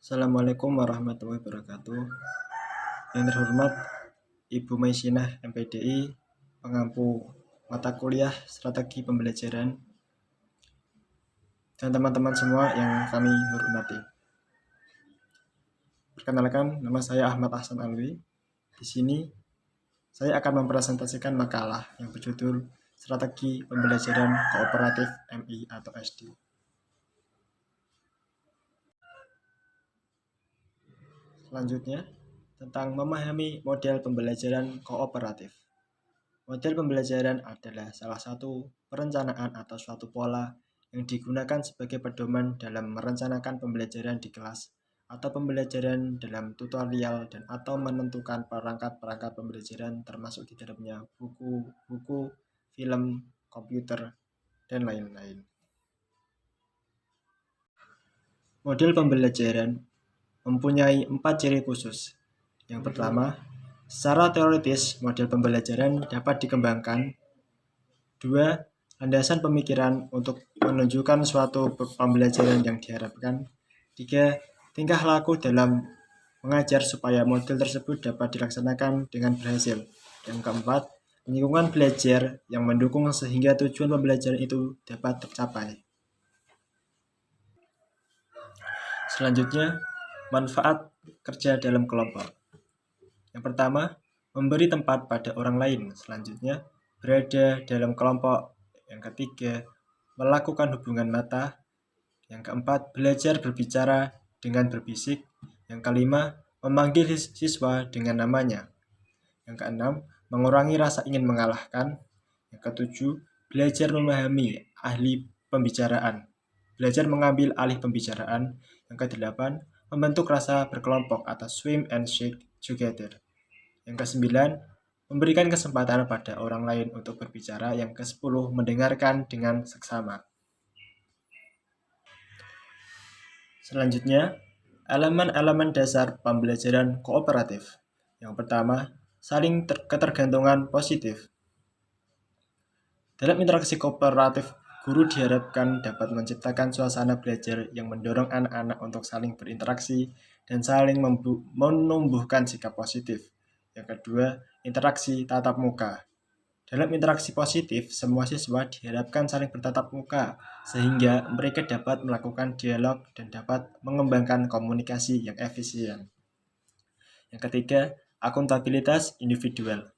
Assalamualaikum warahmatullahi wabarakatuh. Yang terhormat Ibu Maisinah MPDI, pengampu mata kuliah strategi pembelajaran, dan teman-teman semua yang kami hormati. Perkenalkan, nama saya Ahmad Ahsan Alwi. Di sini saya akan mempresentasikan makalah yang berjudul Strategi Pembelajaran Kooperatif MI atau SD. Selanjutnya, tentang memahami model pembelajaran kooperatif. Model pembelajaran adalah salah satu perencanaan atau suatu pola yang digunakan sebagai pedoman dalam merencanakan pembelajaran di kelas atau pembelajaran dalam tutorial dan atau menentukan perangkat-perangkat pembelajaran termasuk di dalamnya buku, film, komputer, dan lain-lain. Model pembelajaran mempunyai 4 ciri khusus. Yang pertama, secara teoritis model pembelajaran dapat dikembangkan. 2. Landasan pemikiran untuk menunjukkan suatu pembelajaran yang diharapkan. 3. Tingkah laku dalam mengajar supaya model tersebut dapat dilaksanakan dengan berhasil. Yang keempat, lingkungan belajar yang mendukung sehingga tujuan pembelajaran itu dapat tercapai. Selanjutnya, manfaat kerja dalam kelompok. Yang pertama, memberi tempat pada orang lain. Selanjutnya, berada dalam kelompok. Yang ketiga, melakukan hubungan mata. Yang keempat, belajar berbicara dengan berbisik. Yang kelima, memanggil siswa dengan namanya. Yang keenam, mengurangi rasa ingin mengalahkan. Yang ketujuh, belajar memahami ahli pembicaraan. Belajar mengambil alih pembicaraan. Yang kedelapan, membentuk rasa berkelompok atau swim and shake together. Yang kesembilan, memberikan kesempatan pada orang lain untuk berbicara. Yang kesepuluh, mendengarkan dengan seksama. Selanjutnya, elemen-elemen dasar pembelajaran kooperatif. Yang pertama, saling ketergantungan positif. Dalam interaksi kooperatif, guru diharapkan dapat menciptakan suasana belajar yang mendorong anak-anak untuk saling berinteraksi dan saling menumbuhkan sikap positif. Yang kedua, interaksi tatap muka. Dalam interaksi positif, semua siswa diharapkan saling bertatap muka sehingga mereka dapat melakukan dialog dan dapat mengembangkan komunikasi yang efisien. Yang ketiga, akuntabilitas individual.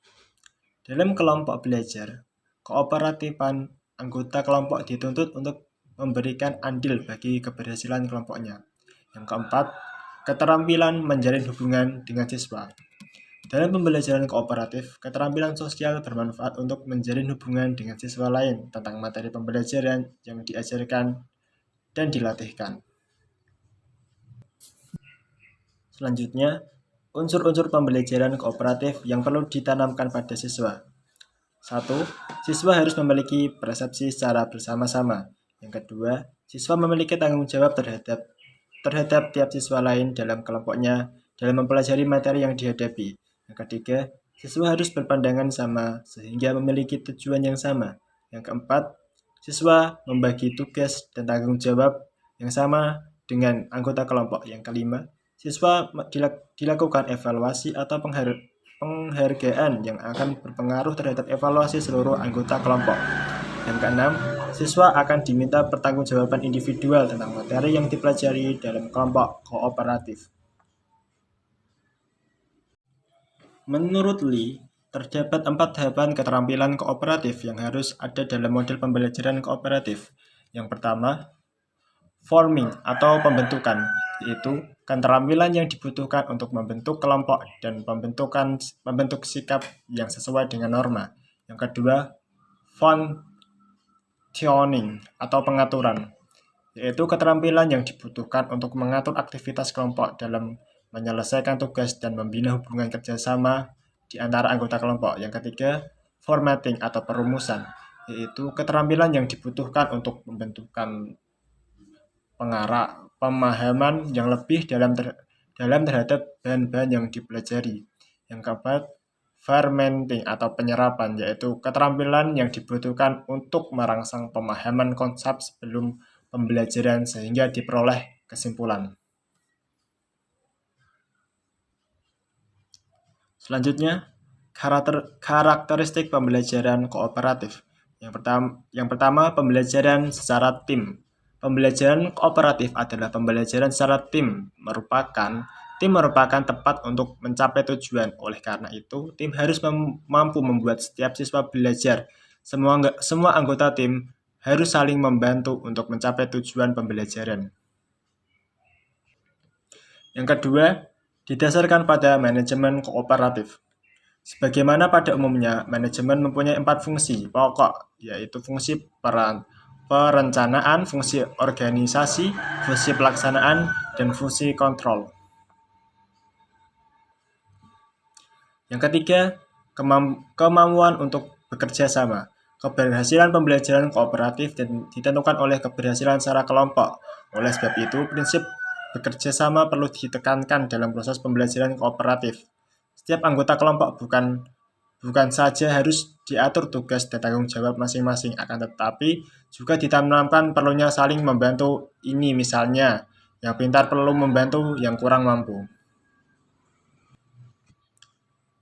Dalam kelompok belajar, kooperatifan anggota kelompok dituntut untuk memberikan andil bagi keberhasilan kelompoknya. Yang keempat, keterampilan menjalin hubungan dengan siswa. Dalam pembelajaran kooperatif, keterampilan sosial bermanfaat untuk menjalin hubungan dengan siswa lain tentang materi pembelajaran yang diajarkan dan dilatihkan. Selanjutnya, unsur-unsur pembelajaran kooperatif yang perlu ditanamkan pada siswa. 1. Siswa harus memiliki persepsi secara bersama-sama. Yang kedua, siswa memiliki tanggung jawab terhadap tiap siswa lain dalam kelompoknya dalam mempelajari materi yang dihadapi. Yang ketiga, siswa harus berpandangan sama sehingga memiliki tujuan yang sama. Yang keempat, siswa membagi tugas dan tanggung jawab yang sama dengan anggota kelompok. Yang kelima, siswa dilakukan evaluasi atau penghargaan yang akan berpengaruh terhadap evaluasi seluruh anggota kelompok. Yang keenam, siswa akan diminta pertanggungjawaban individual tentang materi yang dipelajari dalam kelompok kooperatif. Menurut Lee, terdapat 4 tahapan keterampilan kooperatif yang harus ada dalam model pembelajaran kooperatif. Yang pertama, forming atau pembentukan, yaitu keterampilan yang dibutuhkan untuk membentuk kelompok dan membentuk sikap yang sesuai dengan norma. Yang kedua, functioning atau pengaturan, yaitu keterampilan yang dibutuhkan untuk mengatur aktivitas kelompok dalam menyelesaikan tugas dan membina hubungan kerjasama di antara anggota kelompok. Yang ketiga, formatting atau perumusan, yaitu keterampilan yang dibutuhkan untuk membentukkan pemahaman yang lebih dalam terhadap bahan-bahan yang dipelajari. Yang keempat, fermenting atau penyerapan, yaitu keterampilan yang dibutuhkan untuk merangsang pemahaman konsep sebelum pembelajaran sehingga diperoleh kesimpulan. Selanjutnya, karakteristik pembelajaran kooperatif. Yang pertama, pembelajaran secara tim. Pembelajaran kooperatif adalah pembelajaran secara tim. Tim merupakan tempat untuk mencapai tujuan. Oleh karena itu, tim harus mampu membuat setiap siswa belajar. Semua anggota tim harus saling membantu untuk mencapai tujuan pembelajaran. Yang kedua, didasarkan pada manajemen kooperatif. Sebagaimana pada umumnya, manajemen mempunyai 4 fungsi pokok, yaitu fungsi perencanaan, fungsi organisasi, fungsi pelaksanaan, dan fungsi kontrol. Yang ketiga, kemampuan untuk bekerja sama. Keberhasilan pembelajaran kooperatif ditentukan oleh keberhasilan secara kelompok. Oleh sebab itu, prinsip bekerja sama perlu ditekankan dalam proses pembelajaran kooperatif. Setiap anggota kelompok bukan saja harus diatur tugas dan tanggung jawab masing-masing, akan tetapi juga ditanamkan perlunya saling membantu. Ini misalnya, yang pintar perlu membantu yang kurang mampu.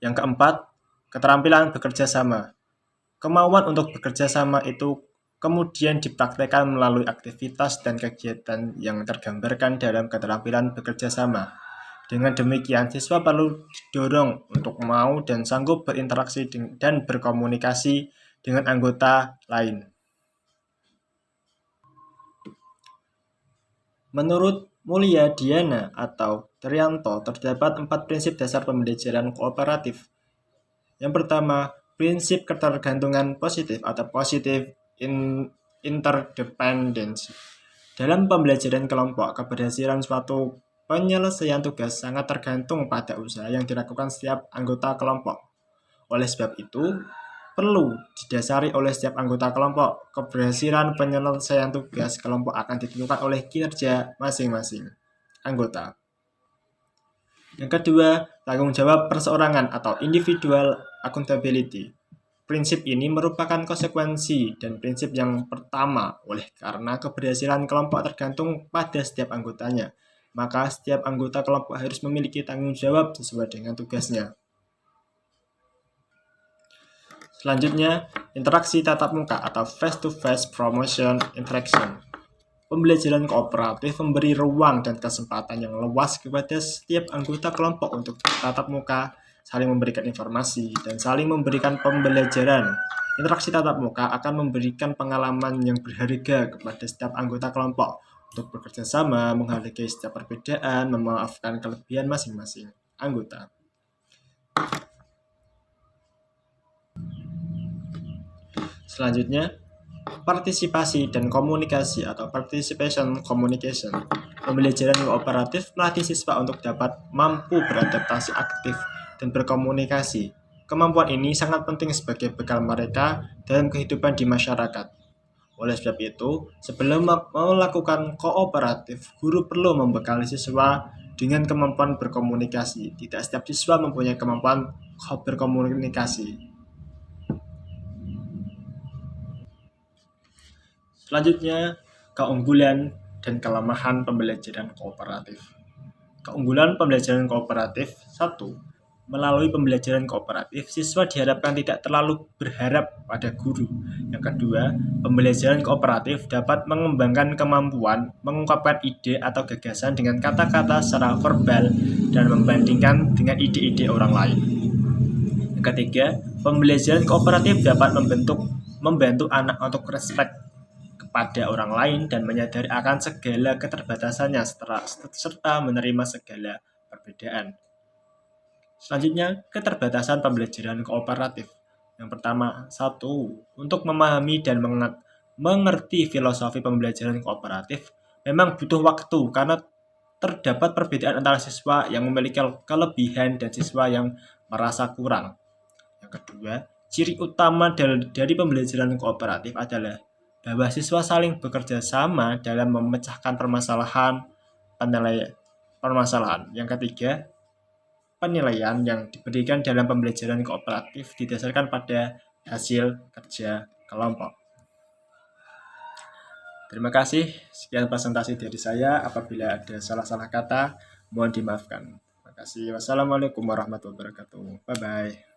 Yang keempat, keterampilan bekerja sama. Kemauan untuk bekerja sama itu kemudian dipraktekkan melalui aktivitas dan kegiatan yang tergambarkan dalam keterampilan bekerja sama. Dengan demikian, siswa perlu didorong untuk mau dan sanggup berinteraksi dan berkomunikasi dengan anggota lain. Menurut Mulia Diana atau Trianto, terdapat 4 prinsip dasar pembelajaran kooperatif. Yang pertama, prinsip ketergantungan positif atau positive interdependence. Dalam pembelajaran kelompok, keberhasilan suatu penyelesaian tugas sangat tergantung pada usaha yang dilakukan setiap anggota kelompok. Oleh sebab itu, perlu didasari oleh setiap anggota kelompok. Keberhasilan penyelesaian tugas kelompok akan ditentukan oleh kinerja masing-masing anggota. Yang kedua, tanggung jawab perseorangan atau individual accountability. Prinsip ini merupakan konsekuensi dan prinsip yang pertama. Oleh karena keberhasilan kelompok tergantung pada setiap anggotanya, maka setiap anggota kelompok harus memiliki tanggung jawab sesuai dengan tugasnya. Selanjutnya, interaksi tatap muka atau face-to-face promotion interaction. Pembelajaran kooperatif memberi ruang dan kesempatan yang luas kepada setiap anggota kelompok untuk tatap muka, saling memberikan informasi, dan saling memberikan pembelajaran. Interaksi tatap muka akan memberikan pengalaman yang berharga kepada setiap anggota kelompok untuk bekerja sama, menghargai setiap perbedaan, memaafkan kelebihan masing-masing anggota. Selanjutnya, partisipasi dan komunikasi atau participation communication. Pembelajaran kooperatif melatih siswa untuk dapat mampu beradaptasi aktif dan berkomunikasi. Kemampuan ini sangat penting sebagai bekal mereka dalam kehidupan di masyarakat. Oleh sebab itu, sebelum melakukan kooperatif, guru perlu membekali siswa dengan kemampuan berkomunikasi. Tidak setiap siswa mempunyai kemampuan berkomunikasi. Selanjutnya, keunggulan dan kelemahan pembelajaran kooperatif. Keunggulan pembelajaran kooperatif 1. Melalui pembelajaran kooperatif, siswa diharapkan tidak terlalu berharap pada guru. Yang kedua, pembelajaran kooperatif dapat mengembangkan kemampuan mengungkapkan ide atau gagasan dengan kata-kata secara verbal dan membandingkan dengan ide-ide orang lain. Yang ketiga, pembelajaran kooperatif dapat membantu anak untuk respect pada orang lain dan menyadari akan segala keterbatasannya serta menerima segala perbedaan. Selanjutnya, keterbatasan pembelajaran kooperatif. Yang pertama, 1. Untuk memahami dan mengerti filosofi pembelajaran kooperatif memang butuh waktu karena terdapat perbedaan antara siswa yang memiliki kelebihan dan siswa yang merasa kurang. Yang kedua, ciri utama dari pembelajaran kooperatif adalah bahwa siswa saling bekerja sama dalam memecahkan permasalahan. Yang ketiga, penilaian yang diberikan dalam pembelajaran kooperatif didasarkan pada hasil kerja kelompok. Terima kasih, sekian presentasi dari saya. Apabila ada salah-salah kata, mohon dimaafkan. Terima Terima kasih. Wassalamualaikum warahmatullahi wabarakatuh. Bye bye.